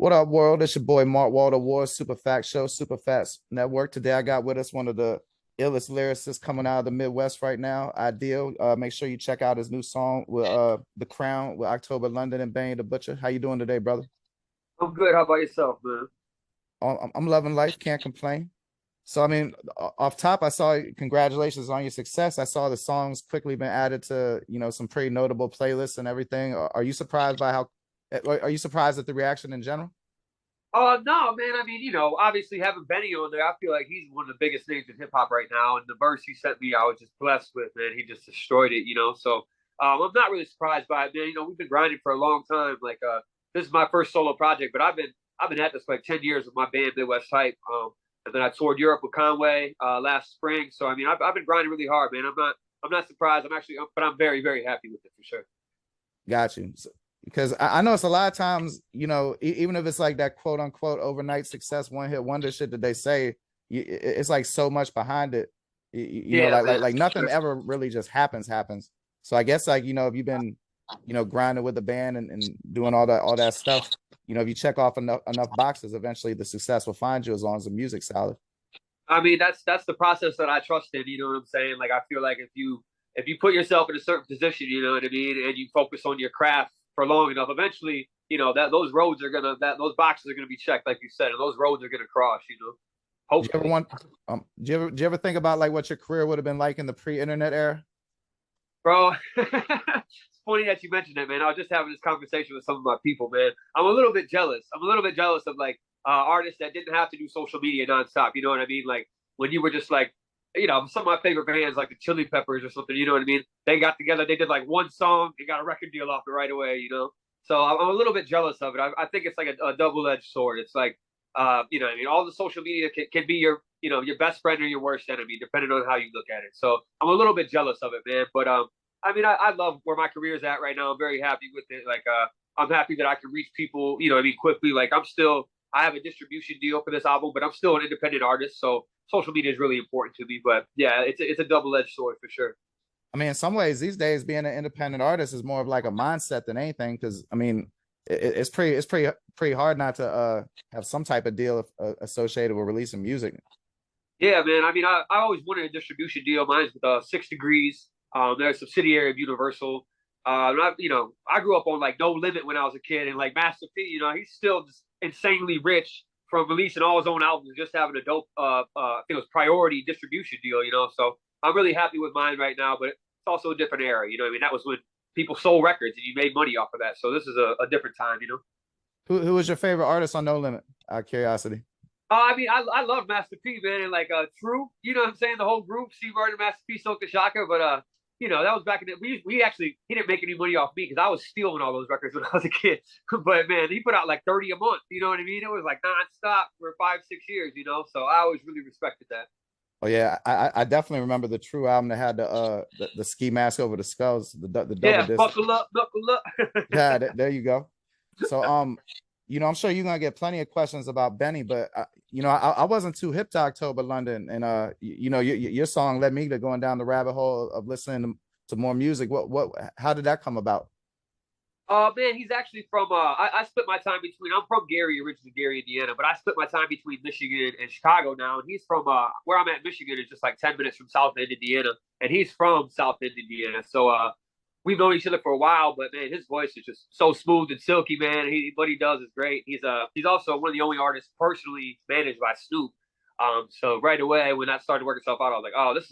What up, world? It's your boy Mark Walter Ward, Super Fact Show, Super Fast Network. Today I got with us one of the illest lyricists coming out of the Midwest right now, Ideal. Make sure you check out his new song with The Crown with October London and Benny the Butcher. How you doing today, brother? I'm good. How about yourself, man? I'm loving life, can't complain. So I mean, off top, I saw congratulations on your success. I saw the songs quickly been added to some pretty notable playlists and everything. Are you surprised by how? Are you surprised at the reaction in general? No, man. I mean, obviously having Benny on there, I feel like he's one of the biggest names in hip hop right now. And the verse he sent me, I was just blessed with, man. He just destroyed it. So I'm not really surprised by it, man. We've been grinding for a long time. This is my first solo project, but I've been at this for like 10 years with my band Midwest Hype. And then I toured Europe with Conway last spring. So I mean, I've been grinding really hard, man. I'm not surprised. But I'm very very happy with it for sure. Got you. Because I know it's a lot of times, even if it's like that quote unquote overnight success, one hit wonder shit that they say, it's like so much behind it. Yeah, man. Like nothing ever really just happens. So I guess like, if you've been, grinding with the band and doing all that stuff, if you check off enough boxes, eventually the success will find you as long as the music's solid. I mean, that's the process that I trust in. You know what I'm saying? Like, I feel like if you put yourself in a certain position, you know what I mean, and you focus on your craft for long enough, eventually, that those boxes are gonna be checked, like you said, and those roads are gonna cross. Did you ever Hopefully, want, did you ever think about like what your career would have been like in the pre-internet era? bro. It's funny that you mentioned it, man. I was just having this conversation with some of my people, man. I'm a little bit jealous. I'm a little bit jealous of like artists that didn't have to do social media nonstop. You know what I mean? Like when you were just like, some of my favorite bands like the Chili Peppers or something. You know what I mean? They got together, they did like one song, they got a record deal off it right away. So I'm a little bit jealous of it. I think it's like a double-edged sword. It's like, what I mean, all the social media can be your best friend or your worst enemy, depending on how you look at it. So I'm a little bit jealous of it, man. But I mean, I love where my career is at right now. I'm very happy with it. Like, I'm happy that I can reach people, quickly. Like, I have a distribution deal for this album, but I'm still an independent artist. So social media is really important to me. But yeah, it's a double-edged sword for sure. I mean, in some ways, these days, being an independent artist is more of like a mindset than anything. Because I mean, it's pretty hard not to have some type of deal associated with releasing music. Yeah, man. I mean, I always wanted a distribution deal. Mine's with 6 Degrees. They're a subsidiary of Universal. I grew up on like No Limit when I was a kid, and like Master P, he's still just insanely rich from releasing all his own albums, just having a dope, I think it was priority distribution deal. So I'm really happy with mine right now, but it's also a different era. You know what I mean? That was when people sold records and you made money off of that. So this is a different time. Who was your favorite artist on No Limit? Out of curiosity. I mean, I love Master P, man, and like True, you know what I'm saying? The whole group, Steve Martin, Master P, Soka Shaka, but that was back in the we actually he didn't make any money off me because I was stealing all those records when I was a kid. But man, he put out like 30 a month, you know what I mean? It was like nonstop for 5 6 years. So I always really respected that. Oh yeah, I definitely remember the True album that had the ski mask over the skulls, the double Yeah, disc. buckle up, knuckle up. Yeah, there you go. So I'm sure you're gonna get plenty of questions about Benny, but I wasn't too hip to October London, and your song led me to going down the rabbit hole of listening to more music. How did that come about? Man, he's actually from I split my time between I'm from Gary, originally Gary, Indiana, but I split my time between Michigan and Chicago now. And he's from where I'm at, Michigan is just like 10 minutes from South End, Indiana. And he's from South End, Indiana. So we've known each other for a while, but man, his voice is just so smooth and silky, man. What he does is great. He's also one of the only artists personally managed by Snoop. So right away when that started working itself out, I was like, oh, this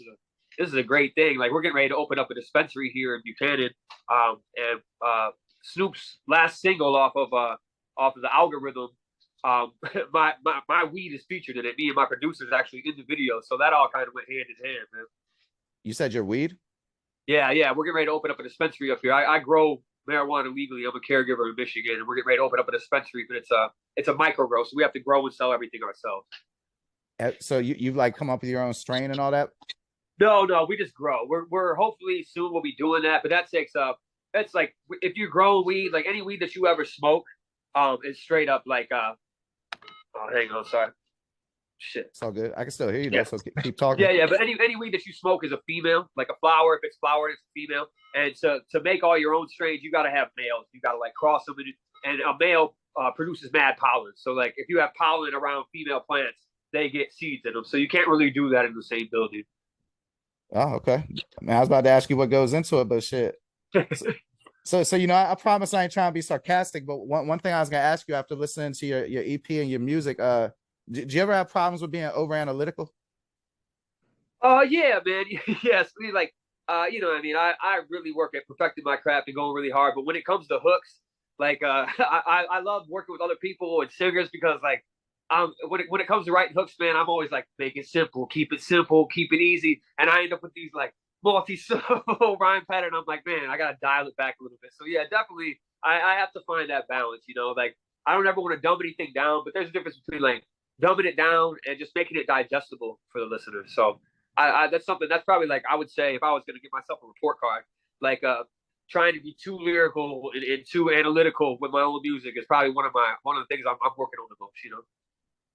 is a great thing. Like we're getting ready to open up a dispensary here in Buchanan. And Snoop's last single off of the algorithm. My weed is featured in it. Me and my producers actually in the video, so that all kind of went hand in hand, man. You said your weed? Yeah, yeah, we're getting ready to open up a dispensary up here. I grow marijuana legally. I'm a caregiver in Michigan, and we're getting ready to open up a dispensary, but it's a micro grow, so we have to grow and sell everything ourselves. So you've like come up with your own strain and all that? No, no, we just grow. We're hopefully soon we'll be doing that, but that takes up. That's like if you grow weed, like any weed that you ever smoke, is straight up like oh, hang on, sorry, shit. It's all good. I can still hear you though, Yeah, so keep talking. yeah, yeah. But any weed that you smoke is a female, like a flower. If it's flower, it's a female. And to make all your own strains, you got to have males. You got to like cross them, and a male produces mad pollen. So like if you have pollen around female plants, they get seeds in them. So you can't really do that in the same building. Oh, okay. Man, I was about to ask you what goes into it, but shit. So, so you know, I promise I ain't trying to be sarcastic, but one thing I was gonna ask you after listening to your EP and your music, did you ever have problems with being over analytical? Yeah, man. Yes, I mean, like, you know, what I mean, I really work at perfecting my craft and going really hard. But when it comes to hooks, like, I love working with other people and singers because, like, when it comes to writing hooks, man, I'm always like, make it simple, keep it easy, and I end up with these like multi-syllable rhyme pattern. I'm like, man, I gotta dial it back a little bit. So yeah, definitely, I have to find that balance. You know, like I don't ever want to dumb anything down, but there's a difference between like dumbing it down and just making it digestible for the listener. So that's something that's probably like I would say if I was going to give myself a report card, like trying to be too lyrical and too analytical with my own music is probably one of the things I'm working on the most. You know.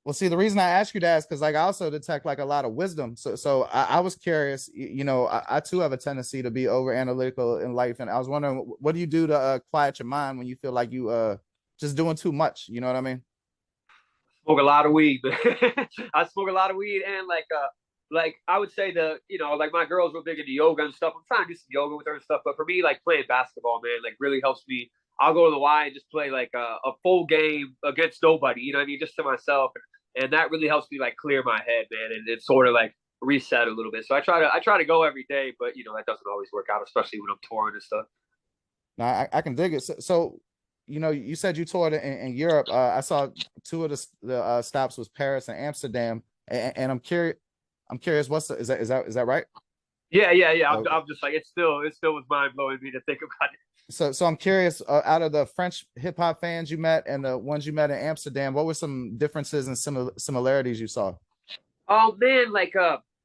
Well, see, the reason I ask you that is because like I also detect like a lot of wisdom. So I was curious, you know, I too have a tendency to be over analytical in life. And I was wondering, what do you do to quiet your mind when you feel like you just doing too much? You know what I mean? Smoke a lot of weed, man. I smoke a lot of weed and like I would say the you know like my girls were big into yoga and stuff. I'm trying to do some yoga with her and stuff, but for me like playing basketball, man, like really helps me. I'll go to the Y and just play like a full game against nobody, you know what I mean, just to myself, and that really helps me like clear my head, man, and it's sort of like reset a little bit. So I try to go every day, but you know that doesn't always work out, especially when I'm touring and stuff. Now I can dig it. So, you know, you said you toured in Europe. I saw two of the stops was Paris and Amsterdam, and I'm curious. I'm curious. What's the, is that right? Yeah. Okay. I'm just like it still was mind blowing me to think about it. So I'm curious. Out of the French hip hop fans you met and the ones you met in Amsterdam, what were some differences and similarities you saw? Oh man, like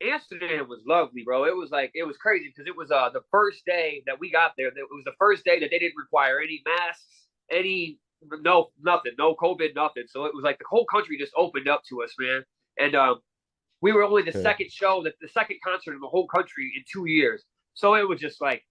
Amsterdam was lovely, bro. It was like it was crazy because it was the first day that we got there. It was the first day that they didn't require any masks, any no nothing, no COVID, nothing. So it was like the whole country just opened up to us, man. And we were only the Yeah, second show, the second concert in the whole country in 2 years. So it was just like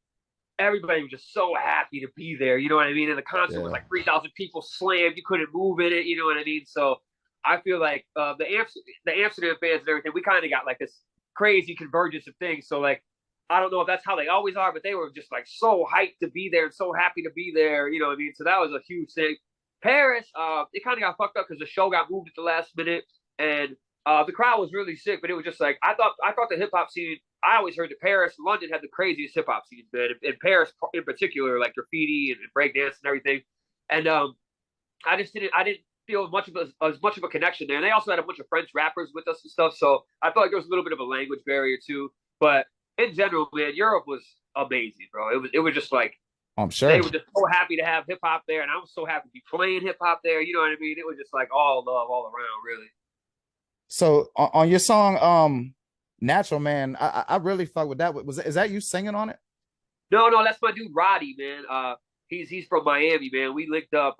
everybody was just so happy to be there. You know what I mean? And the concert was yeah. like 3,000 people slammed. You couldn't move in it. You know what I mean? So I feel like the Amsterdam fans and everything, we kind of got like this crazy convergence of things. So like, I don't know if that's how they always are, but they were just like so hyped to be there and so happy to be there. You know what I mean? So that was a huge thing. Paris, it kind of got fucked up because the show got moved at the last minute, and the crowd was really sick. But it was just like I thought the hip hop scene. I always heard that Paris, London had the craziest hip hop scenes, man. In Paris, in particular, like graffiti and breakdance and everything. And I didn't feel as much of a connection there. And they also had a bunch of French rappers with us and stuff, so I felt like there was a little bit of a language barrier too. But in general, man, Europe was amazing, bro. It was just like I'm they sure. were just so happy to have hip hop there, and I was so happy to be playing hip hop there. You know what I mean? It was just like all love all around, really. So on your song, Natural Man, I really fuck with that. Is that you singing on it? No, that's my dude Roddy, man. He's from Miami, man. We linked up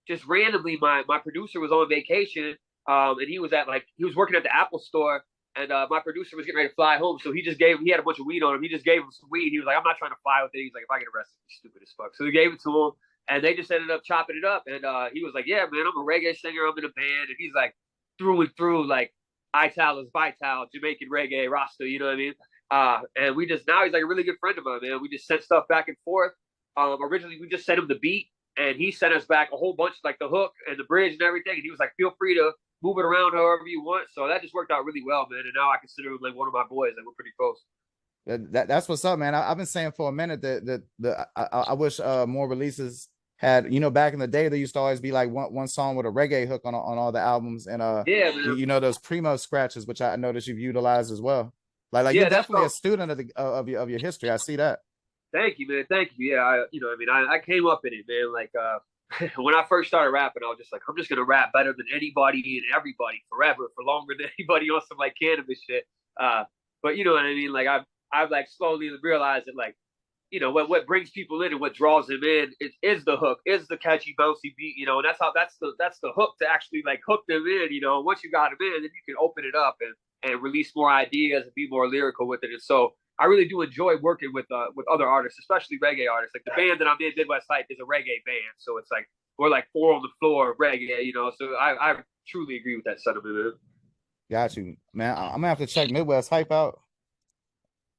just randomly. My producer was on vacation, and he was working at the Apple store, and my producer was getting ready to fly home, so he had a bunch of weed on him. He just gave him some weed. He was like, I'm not trying to fly with it. He's like, if I get arrested, it's stupid as fuck. So he gave it to him, and they just ended up chopping it up. And he was like, yeah, man, I'm a reggae singer. I'm in a band, and he's like through and through like Ital is Vital, Jamaican reggae, Rasta. You know what I mean? And we just now he's like a really good friend of mine, man. We just sent stuff back and forth. Originally we just sent him the beat, and he sent us back a whole bunch like the hook and the bridge and everything. And he was like, "Feel free to move it around however you want." So that just worked out really well, man. And now I consider him like one of my boys. Like we're pretty close. That's what's up, man. Have been saying for a minute that I wish more releases had, you know, back in the day there used to always be like one song with a reggae hook on all the albums, and Yeah, man. you know those primo scratches, which I noticed you've utilized as well. Like you're Yeah, that's definitely a all. student of your history. I see that. Thank you, man. Thank you. Yeah, you know, what I mean, I came up in it, man. Like when I first started rapping, I was just like, I'm just gonna rap better than anybody and everybody forever, for longer than anybody on some like cannabis shit. But you know what I mean? Like I've like slowly realized that like you know what brings people in and what draws them in is the hook, is the catchy bouncy beat, you know, and that's the hook to actually like hook them in, you know. Once you got them in, then you can open it up and release more ideas and be more lyrical with it. And so I really do enjoy working with other artists, especially reggae artists. Like the band that I'm in, Midwest Hype, is a reggae band, so it's like or like four on the floor reggae, you know. So I truly agree with that sentiment, man. Got you, man. I'm gonna have to check Midwest Hype out.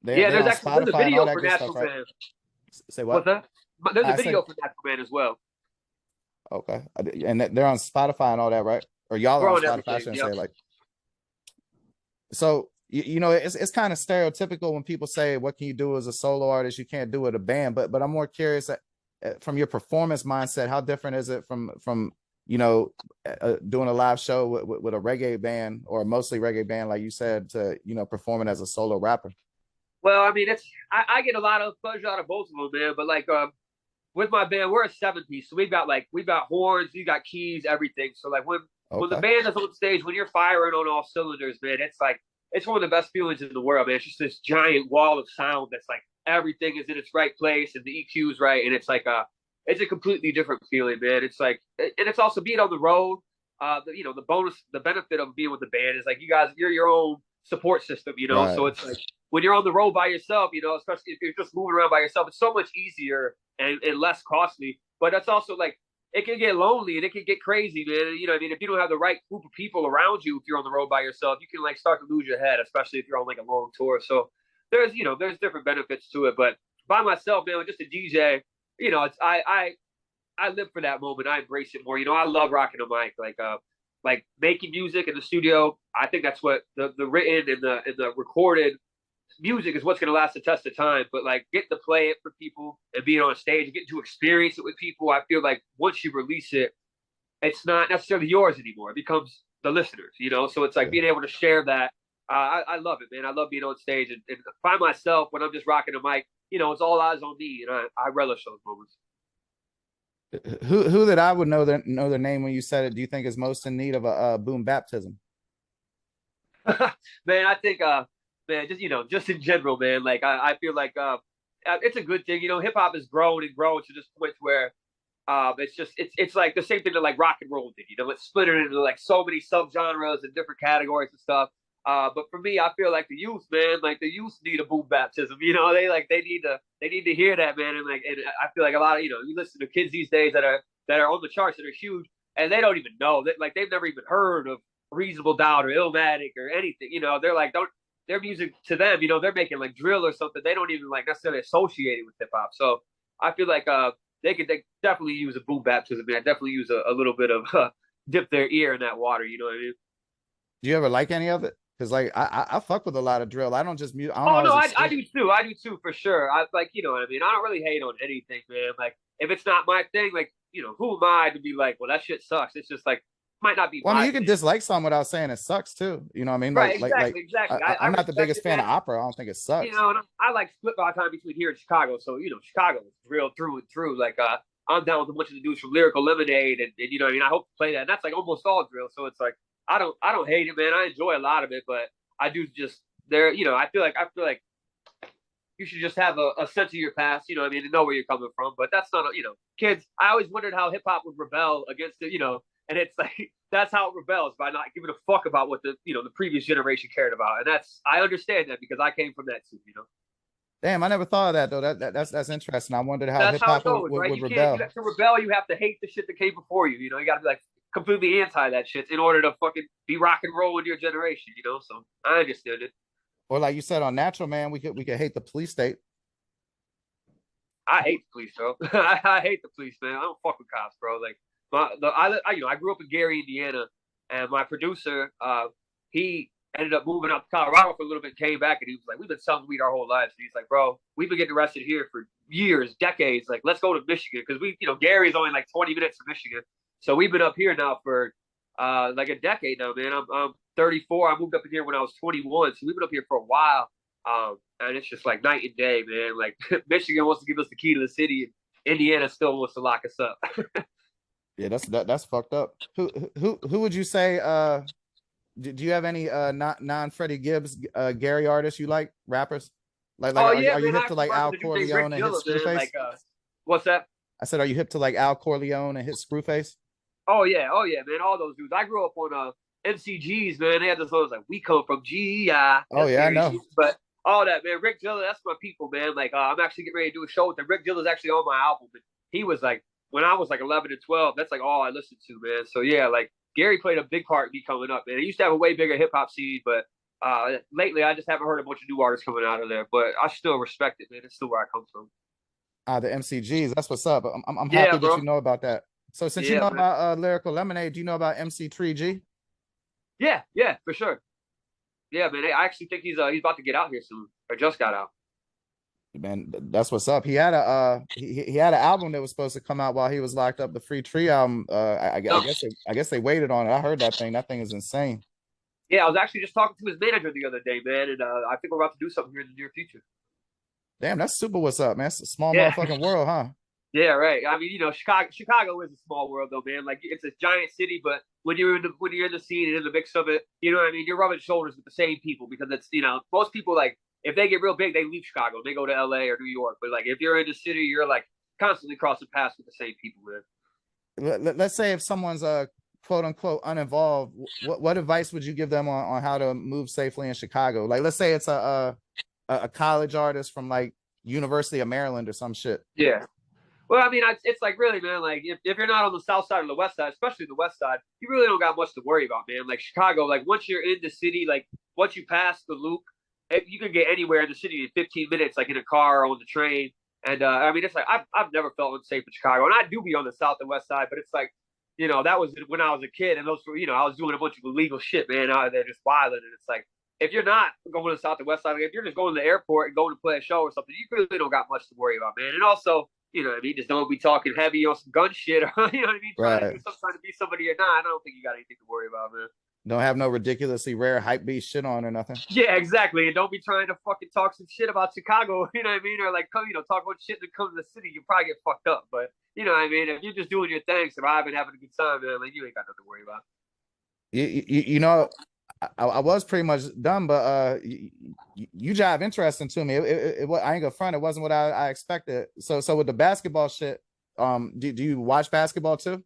Yeah, They're on there's a Spotify and all video that for good stuff, Natural right? Man. Say What's what? that? But there's a I video said for Natural Man as well. okay, and they're on Spotify and all that, right? Or y'all are We're on on Spotify? I everything. shouldn't Yep. say like. So you know, it's kind of stereotypical when people say, "What can you do as a solo artist? You can't do it a band." But I'm more curious from your performance mindset. How different is it from you know doing a live show with a reggae band or a mostly reggae band, like you said, to performing as a solo rapper? Well, I mean, I get a lot of pleasure out of both of them, man. But like with my band, we're a 7 piece, so we've got horns, we got keys, everything. So like when the Okay, band is on stage, when you're firing on all cylinders, man, it's one of the best feelings in the world, man. It's just this giant wall of sound that's like everything is in its right place and the EQ's right, and it's a completely different feeling, man. It's like, and it's also being on the road. The benefit of being with the band is like you're your own support system, you know. right. So it's like when you're on the road by yourself, you know, especially if you're just moving around by yourself, it's so much easier and less costly. But that's also like it can get lonely and it can get crazy, man. You know, what I mean, if you don't have the right group of people around you, if you're on the road by yourself, you can like start to lose your head, especially if you're on like a long tour. So there's different benefits to it. But by myself, man, just a DJ, you know, I live for that moment. I embrace it more. You know, I love rocking a mic, like making music in the studio. I think that's what the written and the recorded music is what's going to last the test of time. But like getting to play it for people and being on stage and getting to experience it with people, I feel like once you release it, it's not necessarily yours anymore. It becomes the listeners, you know. So it's like Yeah. being able to share that. I love it, man. I love being on stage and by myself when I'm just rocking a mic. You know, it's all eyes on me, and I relish those moments. Who that I would know their name when you said it? Do you think is most in need of a boom baptism? Man, I think man, just in general, man, like I feel like it's a good thing. You know, hip hop has grown and grown to this point where it's like the same thing that like rock and roll did. You know, it's split into like so many subgenres and different categories and stuff. But for me, I feel like the youth, man, like the youth need a boom baptism. You know, they need to hear that, man. And I feel like a lot of you listen to kids these days that are on the charts that are huge, and they don't even know that like they've never even heard of Reasonable Doubt or Illmatic or anything. You know, they're like don't their music to them. You know, they're making like drill or something. They don't even like necessarily associate it with hip hop. So I feel like they definitely use a boom baptism. Man, definitely use a little bit of dip their ear in that water. You know what I mean? Do you ever like any of it? Because like I fuck with a lot of drill. I don't just mute. I don't Oh no, always I exclude. do too. I do too for sure. I like you know what I mean. I don't really hate on anything, man. Like if it's not my thing, like who am I to be like, well, that shit sucks. It's just like might not be Well, I mean, my you can thing. dislike something without saying it sucks too. You know what I mean? Right? Like Exactly. Exactly. I I'm not the respect biggest it, fan man. of opera. I don't think it You sucks. know, and I like split my time between here and Chicago. So Chicago is real through and through. Like I'm down with a bunch of the dudes from Lyrical Lemonade, and you know what I mean. I hope to play that. And that's like almost all drill. So it's like I don't hate it, man. I enjoy a lot of it, but I do just there. I feel like you should just have a sense of your past, you know what I mean, to know where you're coming from. But that's not, kids. I always wondered how hip hop would rebel against it, and it's like that's how it rebels by not giving a fuck about what the previous generation cared about. And I understand that because I came from that too. Damn, I never thought of that though. That's interesting. I wondered how That's hip how it hop goes, right? would You can't, rebel. to rebel, you have to hate the shit that came before you. You got to be like completely anti that shit in order to fucking be rock and roll in your generation. So I understood it. Or like you said on Natural Man, we could hate the police state. I hate the police, bro. I hate the police, man. I don't fuck with cops, bro. Like I grew up in Gary, Indiana, and my producer, he ended up moving out to Colorado for a little bit, came back, and he was like, "We've been selling weed our whole lives." And he's like, "Bro, we've been getting arrested here for years, decades. Like, let's go to Michigan because Gary's only like 20 minutes from Michigan, so we've been up here now for like a decade now, man. I'm 34. I moved up in here when I was 21, so we've been up here for a while." And it's just like night and day, man. Like Michigan wants to give us the key to the city, and Indiana still wants to lock us up. Yeah, that's fucked up. Who would you say? Do you have any non Freddie Gibbs Gary artists you like rappers? Like Oh are yeah, you man. I hip to actually like rock Al with a dude named Rick Corleone and hit Dilla, man. Screwface? Like, what's that? I said, are you hip to like Al Corleone and hit Screwface? Oh yeah, man. All those dudes. I grew up on MCGs, man. They had this song like "We Come From GI." Oh That's yeah, I scary know. shit, but all that, man. Rick Dilla, that's my people, man. Like, I'm actually getting ready to do a show with them. Rick Dilla's actually on my album. And he was like when I was like 11 and 12, that's like all I listened to, man. So yeah, like Gary played a big part in me coming up, man. He used to have a way bigger hip hop scene, but lately I just haven't heard a bunch of new artists coming out of there. But I still respect it, man. It's still where I come from. The MCGs. That's what's up. I'm Yeah, happy that bro. you know about that. So since you Yeah, know man. about Lyrical Lemonade, do you know about MC3G? Yeah, yeah, for sure. Yeah, man. I actually think he's about to get out here soon, or just got out. Man, that's what's up. He had a he had an album that was supposed to come out while he was locked up. The Free Tree album. I No, guess I guess they waited on it. I heard that thing. That thing is insane. yeah, I was actually just talking to his manager the other day, man, and I think we're about to do something here in the near future. Damn, that's super. What's up, man? It's a small Yeah, motherfucking world, huh? yeah, right. I mean, Chicago is a small world though, man. Like it's a giant city, but when you're in the scene and in the mix of it, you know what I mean. You're rubbing shoulders with the same people because it's most people like if they get real big, they leave Chicago, they go to L.A. or New York. But like if you're in the city, you're like constantly crossing paths with the same people, man. Let's say if someone's quote unquote uninvolved, what advice would you give them on how to move safely in Chicago? Like, let's say it's a college artist from like University of Maryland or some shit. Yeah. Well, I mean, it's like really, man. Like, if you're not on the south side or the west side, especially the west side, you really don't got much to worry about, man. Like Chicago, like once you're in the city, like once you pass the loop, you can get anywhere in the city in 15 minutes, like in a car or on the train. And I mean, it's like I've never felt unsafe in Chicago, and I do be on the south and west side, but it's like, that was when I was a kid, and those were, I was doing a bunch of illegal shit, man. Out there just wilding, and it's like if you're not going to the south and west side, like if you're just going to the airport and going to play a show or something, you really don't got much to worry about, man. And also, what I mean? Just don't be talking heavy on some gun shit or, what I mean? Right. Trying to be somebody you're not. I don't think you got anything to worry about, man. Don't have no ridiculously rare hype beast shit on or nothing. Yeah, exactly. And don't be trying to fucking talk some shit about Chicago, you know what I mean? Or like, talk about shit that comes to the city, you probably get fucked up. But, you know what I mean? If you're just doing your thing, surviving, having a good time, man, like, you ain't got nothing to worry about. You know, I was pretty much done, but you jive interesting to me. I ain't gonna front. It wasn't what I expected. So with the basketball shit, do you watch basketball too?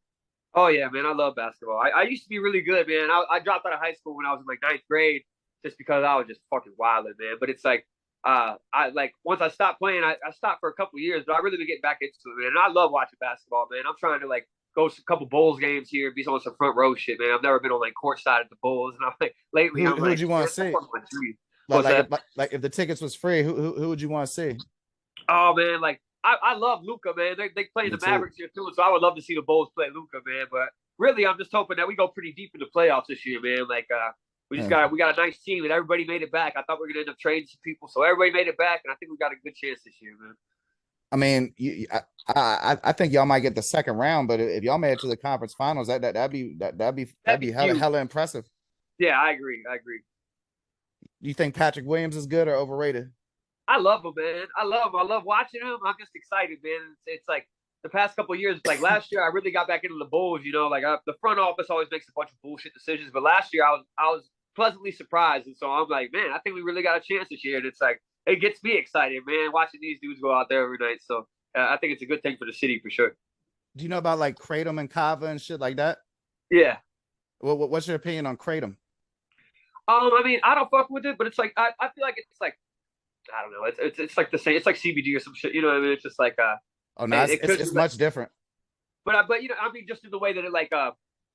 Oh yeah, man, I love basketball. I used to be really good, man. I dropped out of high school when I was in like ninth grade just because I was just fucking wilding, man. But it's like I like once I stopped playing, I stopped for a couple of years, but I really been getting back into it, man. And I love watching basketball, man. I'm trying to like go to a couple Bulls games here, be on some front row shit, man. I've never been on like courtside at the Bulls, and I'm like lately I'm Who would like, you want man, to see? my dream. Like What's that? like if the tickets was free, who would you want to see? Oh man, like I love Luca, man. They play Me the too. Mavericks here too, so I would love to see the Bulls play Luca, man. But really, I'm just hoping that we go pretty deep in the playoffs this year, man. Like Yeah. we got a nice team and everybody made it back. I thought we were gonna end up trading some people, so everybody made it back, and I think we got a good chance this year, man. I mean, I think y'all might get the second round, but if y'all made it to the conference finals, that'd That'd be be huge. hella impressive. Yeah, I agree. I agree. You think Patrick Williams is good or overrated? I love him, man. I love him. I love watching him. I'm just excited, man. It's like the past couple of years, like last year, I really got back into the Bulls. Like the front office always makes a bunch of bullshit decisions, but last year I was pleasantly surprised, and so I'm like, man, I think we really got a chance this year. And it's like it gets me excited, man, watching these dudes go out there every night. So I think it's a good thing for the city for sure. Do you know about like Kratom and Kava and shit like that? Yeah. What's your opinion on Kratom? I mean, I don't fuck with it, but it's like I feel like it's like I don't know. It's like the same. It's like CBD or some shit. You know what I mean? It's just like Oh no, it could, it's much different. but I mean, just in the way that it like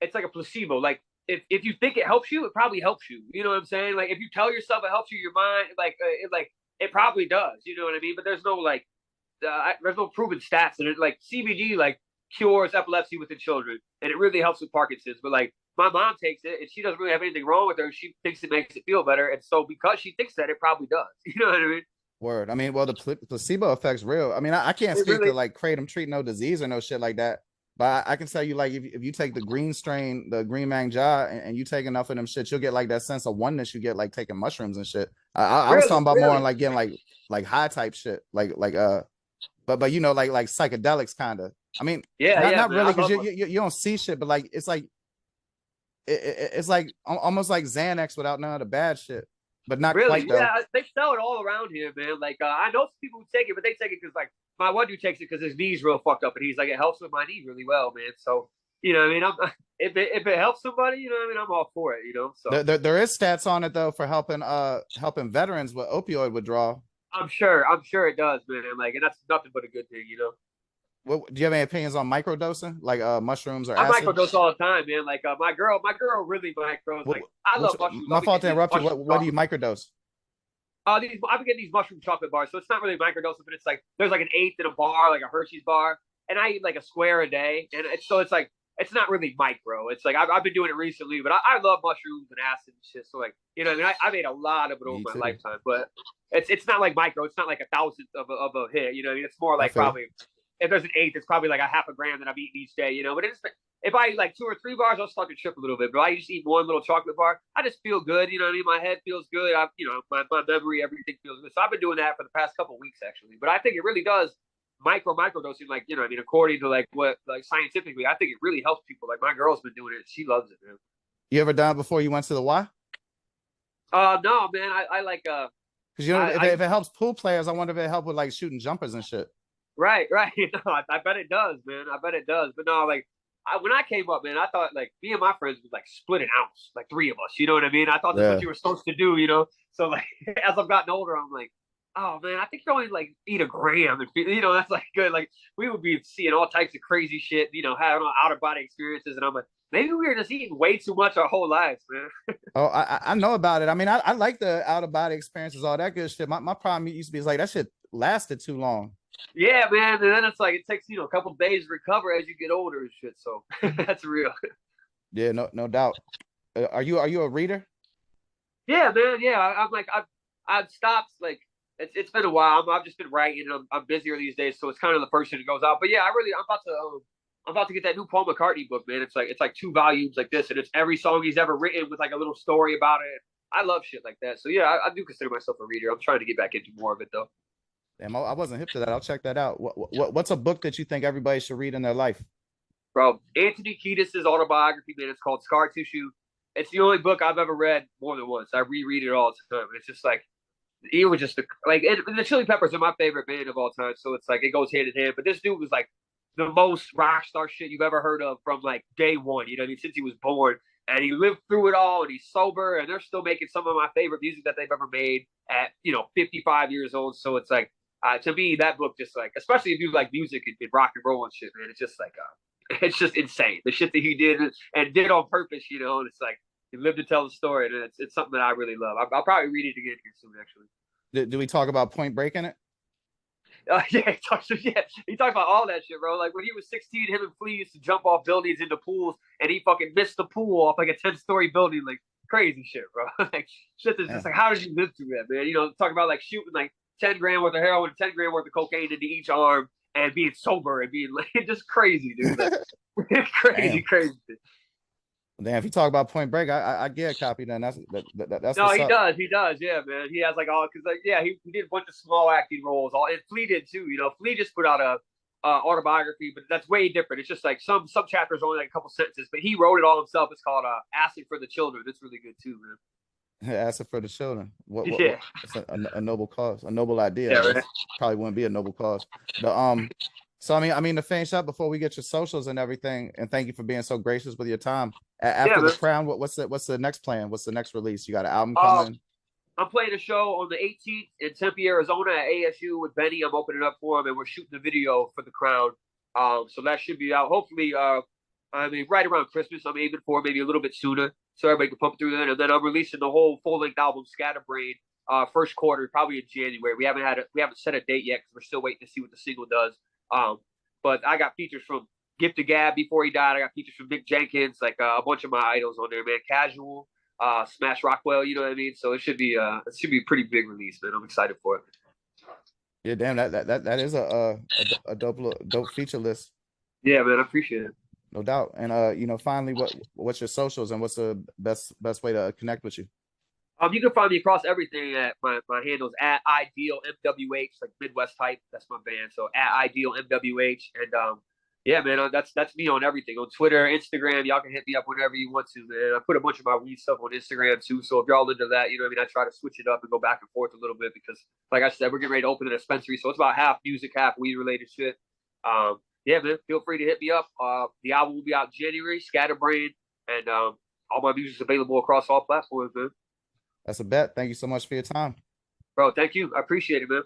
it's like a placebo. Like if you think it helps you, it probably helps you. You know what I'm saying? Like if you tell yourself it helps you, your mind it probably does. You know what I mean? But there's no proven stats and it like CBD like cures epilepsy within children, and it really helps with Parkinson's. But like my mom takes it, and she doesn't really have anything wrong with her. She thinks it makes it feel better, and so because she thinks that, it probably does. You know what I mean? Word. I mean, well, the placebo effect's real. I mean, I can't It speak to really, like Kratom treat no disease or no shit like that. But I can tell you, like, if you take the green strain, the green mangja, and you take enough of them shit, you'll get like that sense of oneness you get like taking mushrooms and shit. I was talking about more on really. like getting like high type shit, but like psychedelics kind of. I mean, Yeah, not yeah, not man. I really because love it. you don't see shit, but like it's like almost like Xanax without none of the bad shit, but not Really, quite though. yeah, they sell it all around here, man. Like I know some people who take it, but they take it because like my one dude takes it because his knee's real fucked up, and he's like it helps with my knee really well, man. So what I mean, if it helps somebody, what I mean, I'm all for it. So There is stats on it though for helping veterans with opioid withdrawal. I'm sure it does, man. Like, and that's nothing but a good thing. What do you have any opinions on microdosing, like mushrooms or I acid? microdose all the time, man. Like my girl really micros. What, Like I what's love mushrooms. my I've been fault to getting these interrupt you. mushroom What do you chocolate. microdose? These I've been getting these mushroom chocolate bars, so it's not really microdosing, but it's like there's like an eighth in a bar, like a Hershey's bar, and I eat like a square a day, and it's like it's not really micro. It's like I've been doing it recently, but I love mushrooms and acid and shit. So like I mean, I made a lot of it over Me my too. lifetime, but it's not like micro. It's not like a thousandth of a hit. You know, what I mean, it's more I like feel you. probably if there's an eighth, it's probably like a half a gram that I'm eating each day. You know, but it's if I eat like 2 or 3 bars, I'll start to trip a little bit. But I just eat one little chocolate bar. I just feel good. You know what I mean? My head feels good. My memory, everything feels good. So I've been doing that for the past couple of weeks actually. But I think it really does microdosing. Like I mean, according to like what like scientifically, I think it really helps people. Like my girl's been doing it. She loves it, man. You ever done it before you went to the Y? No, man. I like Because you know, I if it helps pool players, I wonder if it help with like shooting jumpers and shit. right. No, I bet it does, man. I bet it does. But no, like when I came up, man, I thought like me and my friends would like split an ounce, like three of us. You know what I mean? I thought that's what Yeah. you were supposed to do. You know, so like as I've gotten older, I'm like, oh man, I think you only like eat a gram, and that's like good. Like we would be seeing all types of crazy shit, having out of body experiences, and I'm like, maybe we were just eating way too much our whole lives, man. Oh, I know about it. I mean, I like the out of body experiences, all that good shit. My problem used to be is like that shit lasted too long. Yeah, man. And then it's like it takes a couple of days to recover as you get older and shit. So that's real. Yeah, no doubt. Are you a reader? Yeah, man. Yeah, I'm like I've stopped like it's been a while. I've just been writing. And I'm busier these days, so it's kind of the first thing that goes out. But yeah, I'm about to get that new Paul McCartney book, man. It's like 2 volumes like this, and it's every song he's ever written with like a little story about it. I love shit like that. So yeah, I do consider myself a reader. I'm trying to get back into more of it though. Damn, I wasn't hip to that. I'll check that out. What's a book that you think everybody should read in their life? Bro, Anthony Kiedis' autobiography, man. It's called Scar Tissue. It's the only book I've ever read more than once. I reread it all the time. It's just like he was just like and the Chili Peppers are my favorite band of all time. So it's like it goes hand in hand. But this dude was like the most rock star shit you've ever heard of from like day one. You know what I mean? Since he was born. And he lived through it all and he's sober and they're still making some of my favorite music that they've ever made at, 55 years old. So it's like to me, that book just like, especially if you like music and rock and roll and shit, man, it's just like it's just insane. The shit that he did and did on purpose, and it's like he lived to tell the story, and it's something that I really love. I'll probably read it again here soon, actually. Do we talk about Point Break in it? Yeah, he talks about all that shit, bro. Like when he was 16, him and Flea used to jump off buildings into pools, and he fucking missed the pool off like a 10-story building, like crazy shit, bro. Like shit that's just Yeah. like, how did you live through that, man? Talk about like shooting like 10 grand worth of heroin, 10 grand worth of cocaine into each arm, and being sober and being like just crazy, dude. Like, crazy, Damn. crazy. Damn. If you talk about Point Break, I get a copy. Then that's No, what's he up. does. He does. Yeah, man. He has like all because like yeah, he did a bunch of small acting roles. All and Flea did too. Flea just put out a autobiography, but that's way different. It's just like some chapters only like a couple sentences, but he wrote it all himself. It's called "Acid for the Children." It's really good too, Asking for the children. man. Yeah, It's a noble cause, a noble idea, yeah, I right. guess. Probably wouldn't be a noble cause. The So I mean to finish up before we get your socials and everything, and thank you for being so gracious with your time. Yeah, After the man. crown, what's the next plan? What's the next release? You got an album Uh, coming? I'm playing a show on the 18th in Tempe, Arizona at ASU with Benny. I'm opening up for him, and we're shooting the video for the Crown. So that should be out hopefully. I mean, right around Christmas. I'm aiming for maybe a little bit sooner, so everybody can pump through that. And then I'm releasing the whole full length album, Scatterbrain, first quarter, probably in January. We haven't set a date yet because we're still waiting to see what the single does. But I got features from Gift of Gab before he died. I got features from Nick Jenkins, like a bunch of my idols on there, man. Casual, Smash Rockwell, you know what I mean? So it should be a pretty big release, man. I'm excited for it. Yeah, damn, that is a dope feature list, Yeah, man, I appreciate it. no doubt. And finally, what's your socials and what's the best way to connect with you? You can find me across everything at my handles at Ideal MWH, like Midwest type. That's my band. So at Ideal MWH. And yeah, man, that's me on everything. On Twitter, Instagram, y'all can hit me up whenever you want to, man. I put a bunch of my weed stuff on Instagram too. So if y'all into that, you know what I mean? I try to switch it up and go back and forth a little bit because like I said, we're getting ready to open a dispensary. So it's about half music, half weed related shit. Yeah, man, feel free to hit me up. The album will be out January, Scatterbrain, and all my music's available across all platforms, man. That's a bet. Thank you so much for your time. Bro, thank you. I appreciate it, man.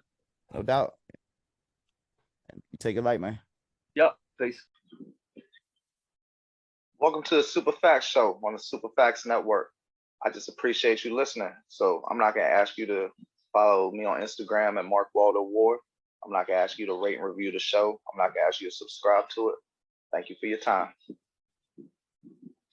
No doubt. You take it light, man. Yep. Peace. Welcome to the Super Facts Show on the Super Facts Network. I just appreciate you listening. So I'm not going to ask you to follow me on Instagram at Mark Waldo Ward. I'm not going to ask you to rate and review the show. I'm not going to ask you to subscribe to it. Thank you for your time.